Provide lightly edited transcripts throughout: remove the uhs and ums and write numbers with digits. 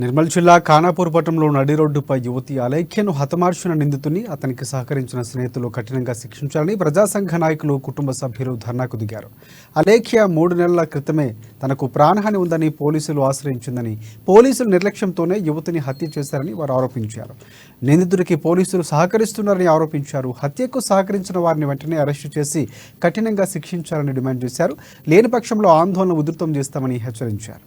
నిర్మల్ జిల్లా ఖానాపూర్ పట్టణంలో నడి రోడ్డుపై యువతి అలేఖ్యను హతమార్చిన నిందితుని అతనికి సహకరించిన స్నేహితులు కఠినంగా శిక్షించాలని ప్రజా సంఘ నాయకులు కుటుంబ సభ్యులు ధర్నాకు దిగారు. అలేఖ్య 3 నెలల క్రితమే తనకు ప్రాణహాని ఉందని పోలీసులు ఆశ్రయించిందని, పోలీసుల నిర్లక్ష్యంతోనే యువతిని హత్య చేశారని వారు ఆరోపించారు. నిందితుడికి పోలీసులు సహకరిస్తున్నారని ఆరోపించారు. హత్యకు సహకరించిన వారిని వెంటనే అరెస్టు చేసి కఠినంగా శిక్షించాలని డిమాండ్ చేశారు. లేని పక్షంలో ఆందోళన ఉధృతం చేస్తామని హెచ్చరించారు.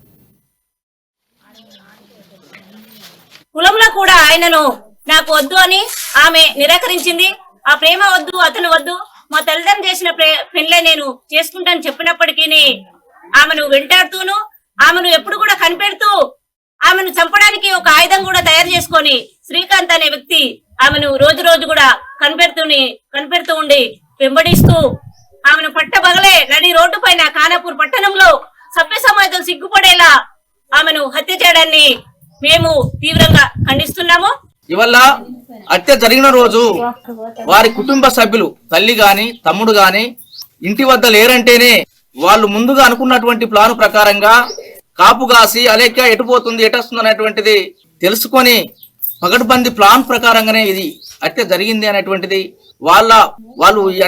కులంలో కూడా ఆయనను నాకు వద్దు అని ఆమె నిరాకరించింది. ఆ ప్రేమ వద్దు, అతను వద్దు, మా తల్లిదండ్రులు చేసిన పెళ్లే నేను చేసుకుంటాను చెప్పినప్పటికీ ఆమెను వెంటాడుతూను ఆమెను ఎప్పుడు కూడా కనిపెడుతూ ఆమెను చంపడానికి ఒక ఆయుధం కూడా తయారు చేసుకొని శ్రీకాంత్ అనే వ్యక్తి ఆమెను రోజు రోజు కూడా కనిపెడుతూ ఉండి వెంబడిస్తూ ఆమెను పట్టబగలే నడి రోడ్డు పైన ఖానాపూర్ పట్టణంలో సభ్య సమాజం సిగ్గుపడేలా ఆమెను హత్య చేయడాన్ని మేము తీవ్రంగా ఖండిస్తున్నాము. ఇవల్ల హత్య జరిగిన రోజు వారి కుటుంబ సభ్యులు తల్లి గాని తమ్ముడు గాని ఇంటి వద్ద లేరంటేనే వాళ్ళు ముందుగా అనుకున్నటువంటి ప్లాన్ ప్రకారంగా కాపుగాసి అలేఖ్య ఎటుపోతుంది ఎటొస్తుంది అనేటువంటిది తెలుసుకొని పగడ్బందీ ప్లాన్ ప్రకారంగానే ఇది హత్య జరిగింది అనేటువంటిది వాళ్ళు ఈ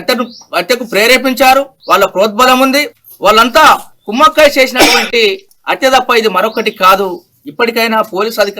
హత్యకు ప్రేరేపించారు. వాళ్ళ ప్రోద్బలం ఉంది. వాళ్ళంతా కుమ్మక్కై చేసినటువంటి హత్య తప్ప ఇది మరొకటి కాదు. ఇప్పటికైనా పోలీసు అధికారులు